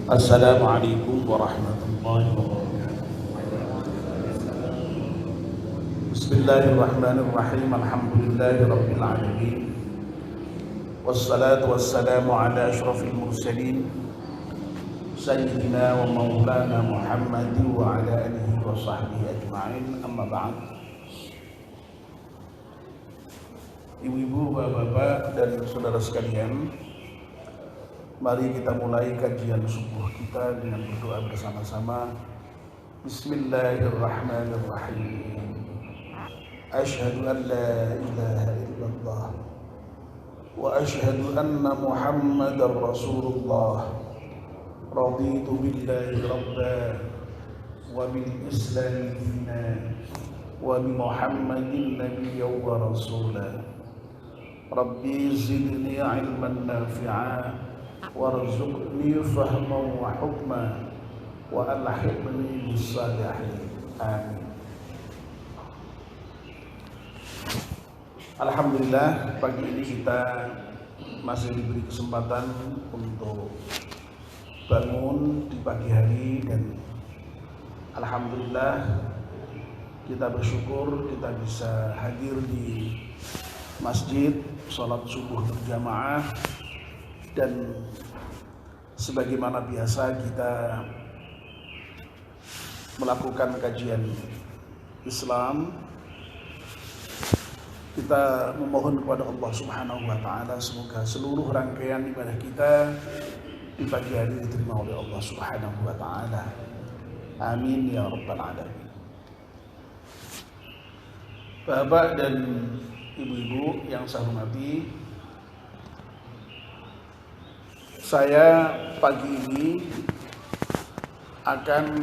Assalamualaikum warahmatullahi wabarakatuh. Bismillahirrahmanirrahim. Alhamdulillahirabbil alamin. Wassalatu wassalamu ala asyrafil mursalin sayyidina wa maulana Muhammadin wa ala alihi wa sahbihi ajma'in. Amma ba'd. Ibu-ibu, bapak-bapak dan saudara sekalian, mari kita mulai kajian subuh kita dengan berdoa bersama-sama. Bismillahirrahmanirrahim. Asyhadu an la ilaha illallah wa asyhadu anna Muhammadar Rasulullah. Raditu billahi rabban wa bil Islam dinan wa bi Muhammadin nabiyyan wa rasulan. Rabbi zidni ilman nafi'a warzuqni fahman wa hukma wa alhiqni bis salihin. Amin. Alhamdulillah, pagi ini kita masih diberi kesempatan untuk bangun di pagi hari, dan alhamdulillah kita bersyukur kita bisa hadir di masjid, sholat subuh berjamaah, dan sebagaimana biasa kita melakukan kajian Islam. Kita memohon kepada Allah Subhanahu wa taala semoga seluruh rangkaian ibadah kita di pagi hari diterima oleh Allah Subhanahu wa taala. Amin ya rabbal alamin. Bapak dan ibu-ibu yang saya hormati, saya pagi ini akan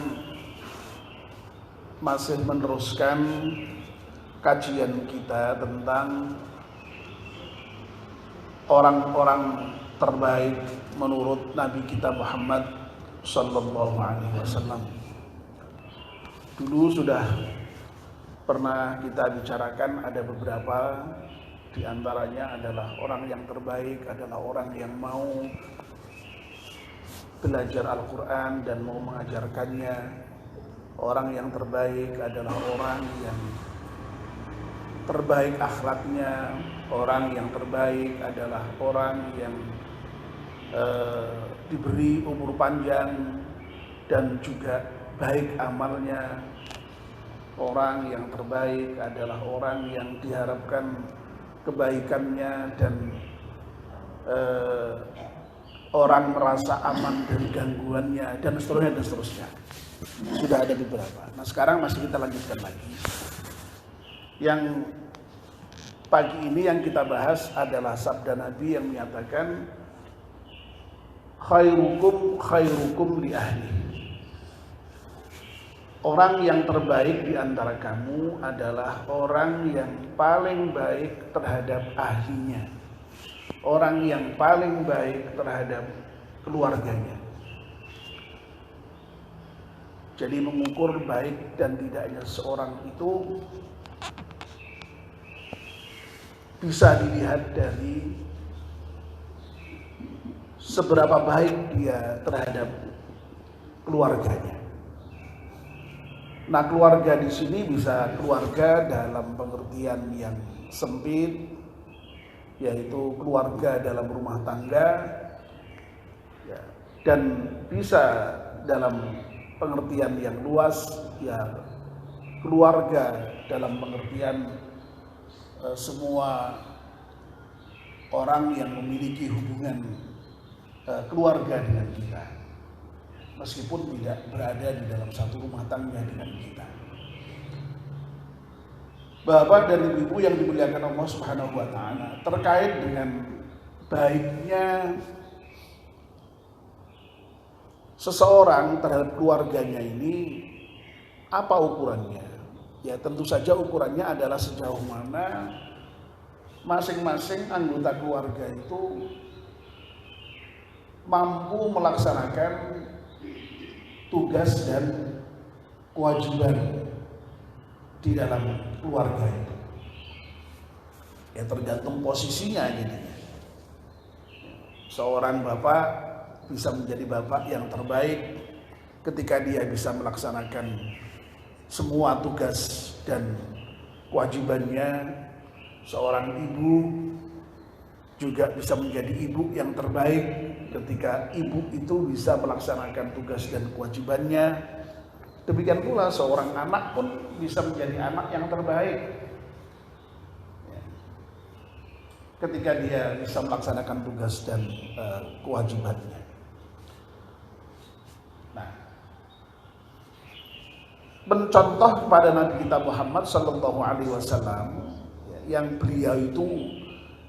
masih meneruskan kajian kita tentang orang-orang terbaik menurut Nabi kita Muhammad sallallahu alaihi wasallam. Dulu sudah pernah kita bicarakan, ada beberapa di antaranya adalah orang yang terbaik adalah orang yang mau belajar Al-Quran dan mau mengajarkannya. Orang yang terbaik adalah orang yang terbaik akhlaknya. Orang yang terbaik adalah orang yang diberi umur panjang dan juga baik amalnya. Orang yang terbaik adalah orang yang diharapkan kebaikannya dan orang merasa aman dari gangguannya, dan seterusnya dan seterusnya. Sudah ada beberapa. Nah, sekarang masih kita lanjutkan lagi. Yang pagi ini yang kita bahas adalah sabda Nabi yang menyatakan khairukum khairukum li ahli. Orang yang terbaik di antara kamu adalah orang yang paling baik terhadap ahlinya. Orang yang paling baik terhadap keluarganya. Jadi mengukur baik dan tidaknya seorang itu bisa dilihat dari seberapa baik dia terhadap keluarganya. Nah, keluarga di sini bisa keluarga dalam pengertian yang sempit, yaitu keluarga dalam rumah tangga, ya, dan bisa dalam pengertian yang luas, ya, keluarga dalam pengertian semua orang yang memiliki hubungan keluarga dengan kita, meskipun tidak berada di dalam satu rumah tangga dengan kita. Bapak dan ibu yang dimuliakan Allah Subhanahu wa taala, terkait dengan baiknya seseorang terhadap keluarganya ini, apa ukurannya? Ya, tentu saja ukurannya adalah sejauh mana masing-masing anggota keluarga itu mampu melaksanakan tugas dan kewajiban di dalam keluarga itu. Ya, tergantung posisinya jadinya. Seorang bapak bisa menjadi bapak yang terbaik ketika dia bisa melaksanakan semua tugas dan kewajibannya. Seorang ibu juga bisa menjadi ibu yang terbaik ketika ibu itu bisa melaksanakan tugas dan kewajibannya. Demikian pula seorang anak pun bisa menjadi anak yang terbaik ketika dia bisa melaksanakan tugas dan kewajibannya. Nah, mencontoh kepada Nabi kita Muhammad Sallallahu Alaihi Wasallam yang beliau itu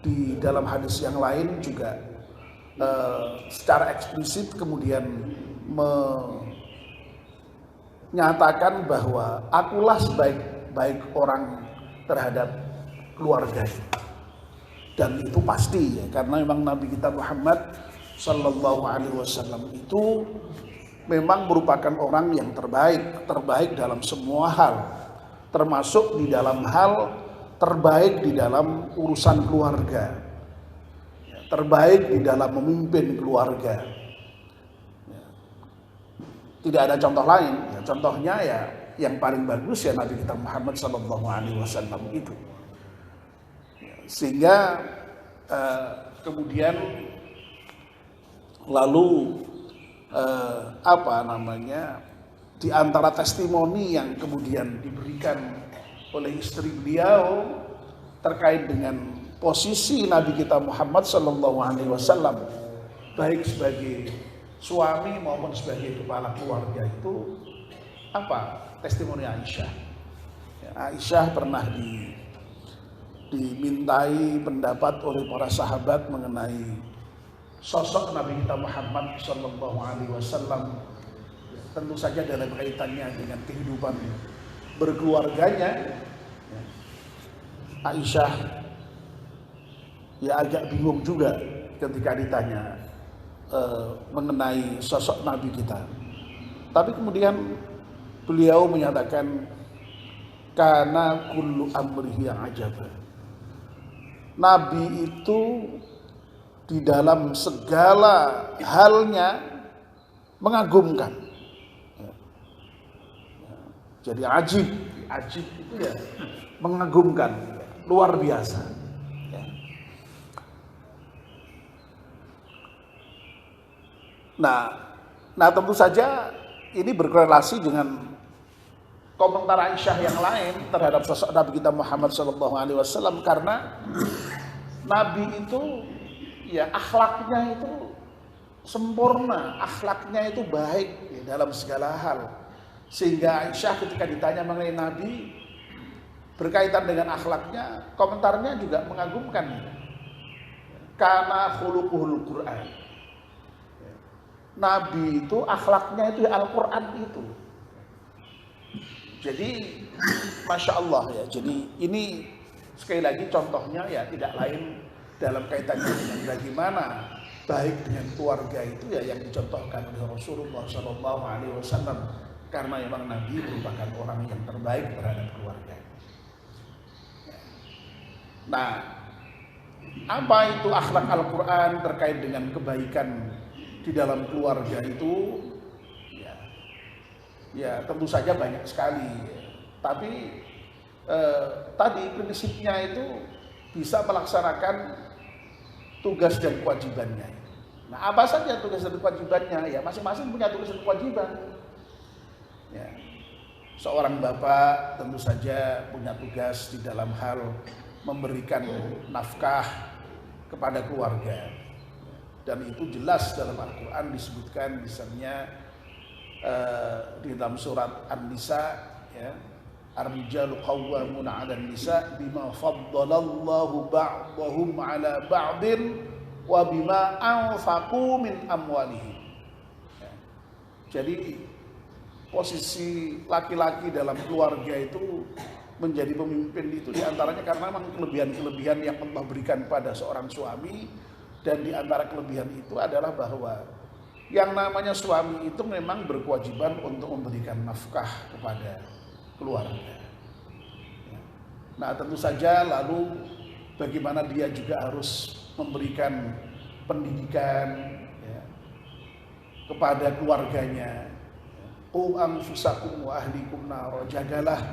di dalam hadis yang lain juga secara eksplisit kemudian menyatakan bahwa akulah sebaik-baik orang terhadap keluarga. Dan itu pasti ya, karena memang Nabi kita Muhammad Sallallahu Alaihi Wasallam itu memang merupakan orang yang terbaik dalam semua hal, termasuk di dalam hal terbaik di dalam urusan keluarga, terbaik di dalam memimpin keluarga. Tidak ada contoh lain. Ya, contohnya ya yang paling bagus ya Nabi kita Muhammad Sallallahu Alaihi Wasallam itu. Sehingga kemudian lalu di antara testimoni yang kemudian diberikan oleh istri beliau terkait dengan posisi Nabi kita Muhammad Sallallahu Alaihi Wasallam baik sebagai suami maupun sebagai kepala keluarga itu apa? Testimoni Aisyah. Ya, Aisyah pernah dimintai pendapat oleh para sahabat mengenai sosok Nabi kita Muhammad Sallallahu Alaihi Wasallam, tentu saja dalam kaitannya dengan kehidupan berkeluarganya. Aisyah ya agak bingung juga ketika ditanya mengenai sosok Nabi kita, tapi kemudian beliau menyatakan kana kullu amrihi ajaba. Nabi itu di dalam segala halnya mengagumkan. Jadi ajib itu ya mengagumkan, luar biasa. Nah tentu saja ini berkorelasi dengan komentar Aisyah yang lain terhadap sosok Nabi kita Muhammad SAW, karena Nabi itu ya akhlaknya itu sempurna, akhlaknya itu baik ya, dalam segala hal. Sehingga Aisyah ketika ditanya mengenai Nabi berkaitan dengan akhlaknya, komentarnya juga mengagumkan. Kana khuluquhul Qur'an. Nabi itu akhlaknya itu ya Al-Quran itu. Jadi Masya Allah ya. Jadi ini sekali lagi contohnya ya tidak lain dalam kaitannya dengan bagaimana baik dengan keluarga itu ya yang dicontohkan oleh Rasulullah SAW, karena memang Nabi merupakan orang yang terbaik terhadap keluarga. Nah, apa itu akhlak Al-Quran terkait dengan kebaikan di dalam keluarga itu? Ya tentu saja banyak sekali. Tapi tadi prinsipnya itu bisa melaksanakan tugas dan kewajibannya. Nah, apa saja tugas dan kewajibannya? Ya masing-masing punya tugas dan kewajiban. Ya. Seorang bapak tentu saja punya tugas di dalam hal memberikan nafkah kepada keluarga. Dan itu jelas dalam Al-Quran disebutkan misalnya di dalam surat An-Nisa ya, ar-rijalu qawwamuna 'alan nisa bima faddalallahu ba'dahum 'ala ba'din wa bima anfaqu min amwalihim. Ya. Jadi posisi laki-laki dalam keluarga itu menjadi pemimpin itu diantaranya karena memang kelebihan-kelebihan yang Allah berikan pada seorang suami, dan diantara kelebihan itu adalah bahwa yang namanya suami itu memang berkewajiban untuk memberikan nafkah kepada keluarga. Nah tentu saja lalu bagaimana dia juga harus memberikan pendidikan ya, kepada keluarganya, qu anfusakum wa ahlikum nar, jagalah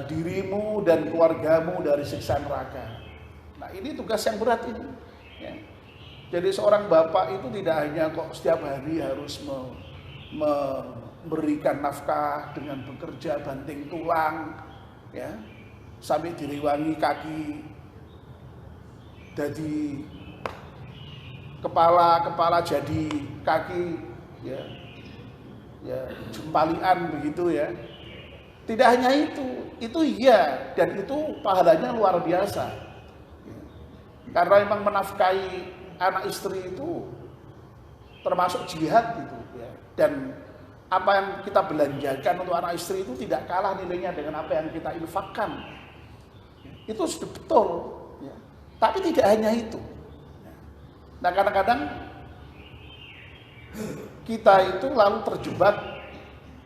dirimu dan keluargamu dari siksa neraka. Nah, ini tugas yang berat ini. Ya. Jadi seorang bapak itu tidak hanya kok setiap hari harus memberikan nafkah dengan bekerja banting tulang, ya, sampai diriwangi kaki, jadi kepala jadi kaki, ya, jempalian begitu ya. Tidak hanya itu iya, dan itu pahalanya luar biasa. Karena memang menafkahi anak istri itu termasuk jihad gitu ya. Dan apa yang kita belanjakan untuk anak istri itu tidak kalah nilainya dengan apa yang kita infakkan. Itu sudah betul ya. Tapi tidak hanya itu. Nah, kadang-kadang kita itu lalu terjebak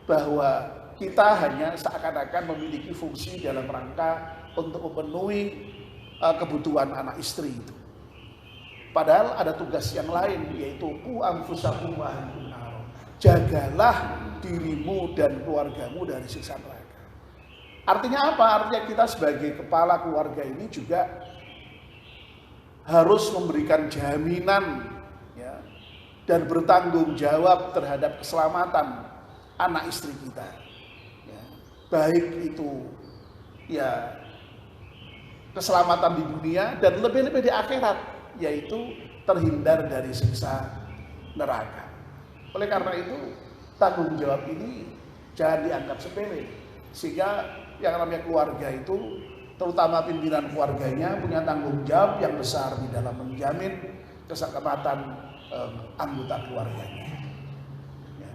bahwa kita hanya seakan-akan memiliki fungsi dalam rangka untuk memenuhi kebutuhan anak istri itu. Padahal ada tugas yang lain, yaitu qu anfusakum wa ahlikum nar. Jagalah dirimu dan keluargamu dari siksa neraka. Artinya apa? Artinya kita sebagai kepala keluarga ini juga harus memberikan jaminan ya, dan bertanggung jawab terhadap keselamatan anak istri kita. Ya, baik itu ya keselamatan di dunia dan lebih-lebih di akhirat, yaitu terhindar dari siksa neraka. Oleh karena itu tanggung jawab ini jangan dianggap sepele, sehingga yang namanya keluarga itu, terutama pimpinan keluarganya, punya tanggung jawab yang besar di dalam menjamin keselamatan anggota keluarganya. Ya.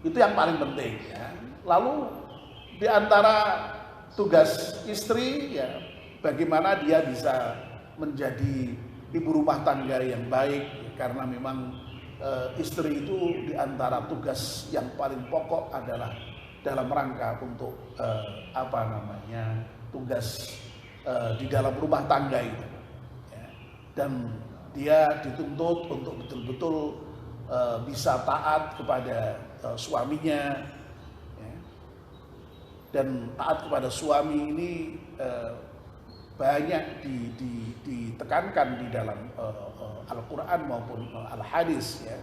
Itu yang paling penting ya. Lalu di antara tugas istri ya, bagaimana dia bisa menjadi ibu rumah tangga yang baik, karena memang istri itu di antara tugas yang paling pokok adalah dalam rangka untuk tugas di dalam rumah tangga itu ya. Dan dia dituntut untuk betul-betul bisa taat kepada suaminya ya. Dan taat kepada suami ini banyak ditekankan di dalam Al-Quran maupun Al-Hadis ya.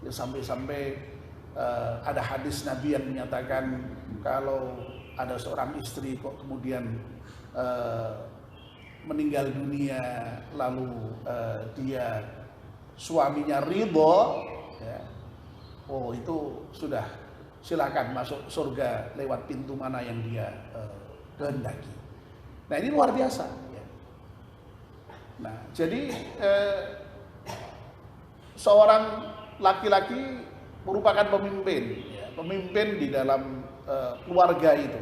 Ya, sampai-sampai ada hadis Nabi yang menyatakan kalau ada seorang istri kok kemudian meninggal dunia lalu dia suaminya ridho ya, oh itu sudah silakan masuk surga lewat pintu mana yang dia kehendaki. Nah, ini luar biasa ya. Nah, jadi seorang laki-laki merupakan pemimpin ya, pemimpin di dalam keluarga itu.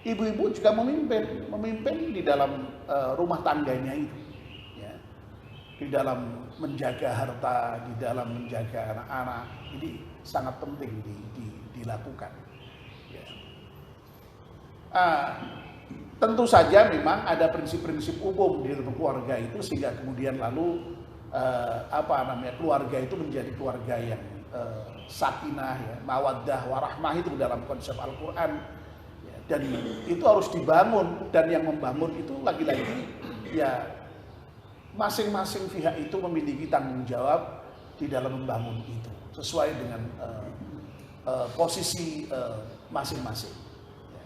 Ibu-ibu juga memimpin di dalam rumah tangganya itu ya. Di dalam menjaga harta, di dalam menjaga anak-anak, ini sangat penting dilakukan ya. Tentu saja memang ada prinsip-prinsip umum di dalam keluarga itu, sehingga kemudian lalu keluarga itu menjadi keluarga yang sakinah ya, mawaddah warahmah itu dalam konsep Al-Quran ya, dan itu harus dibangun, dan yang membangun itu lagi-lagi ya masing-masing pihak itu memiliki tanggung jawab di dalam membangun itu sesuai dengan posisi masing-masing ya.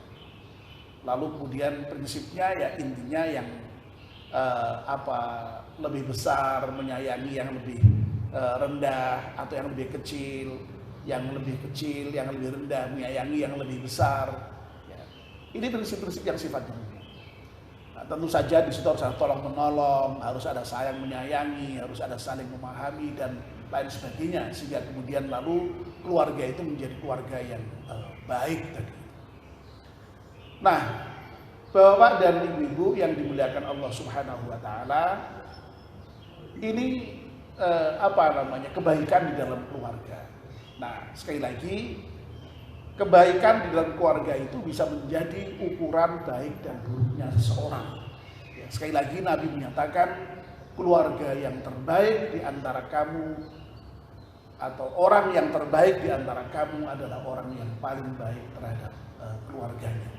Lalu kemudian prinsipnya ya intinya yang lebih besar menyayangi yang lebih rendah, atau yang lebih kecil, yang lebih rendah menyayangi yang lebih besar ya. Ini prinsip-prinsip yang sifatnya umum. Nah, tentu saja di situ harus ada tolong menolong, harus ada sayang menyayangi, harus ada saling memahami dan lain sebagainya, sehingga kemudian lalu keluarga itu menjadi keluarga yang baik tadi. Nah, Bapak dan Ibu yang dimuliakan Allah Subhanahu wa taala, ini kebaikan di dalam keluarga. Nah, sekali lagi, kebaikan di dalam keluarga itu bisa menjadi ukuran baik dan buruknya seseorang. Ya, sekali lagi Nabi menyatakan keluarga yang terbaik di antara kamu atau orang yang terbaik di antara kamu adalah orang yang paling baik terhadap keluarganya.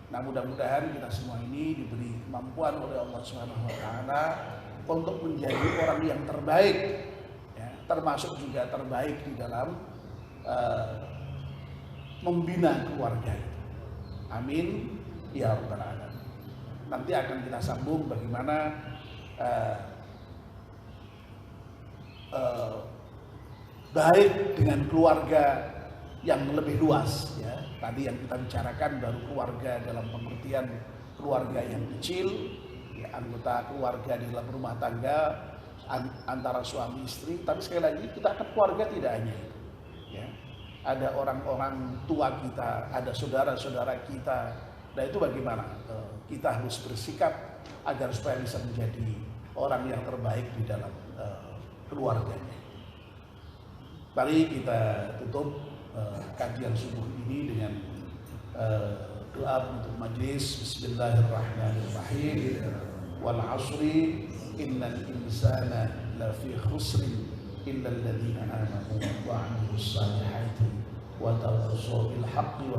Nah, mudah-mudahan kita semua ini diberi kemampuan oleh Allah Subhanahu wa taala untuk menjadi orang yang terbaik, ya, termasuk juga terbaik di dalam membina keluarga itu. Amin ya rabbal alamin. Nanti akan kita sambung bagaimana baik dengan keluarga yang lebih luas, ya. Tadi yang kita bicarakan baru keluarga dalam pengertian keluarga yang kecil, ya, anggota keluarga di dalam rumah tangga antara suami istri. Tapi sekali lagi kita akan keluarga tidak hanya itu, ya. Ada orang-orang tua kita, ada saudara-saudara kita. Nah, itu bagaimana kita harus bersikap agar supaya bisa menjadi orang yang terbaik di dalam keluarganya. Mari kita tutup kajian subuh ini dengan doa untuk majlis. Bismillahirrahmanirrahim. Wal 'ashri innal insana lafi khusrin illa alladziina aamanu wa 'amilus salihati wa tawassaw bil haqqi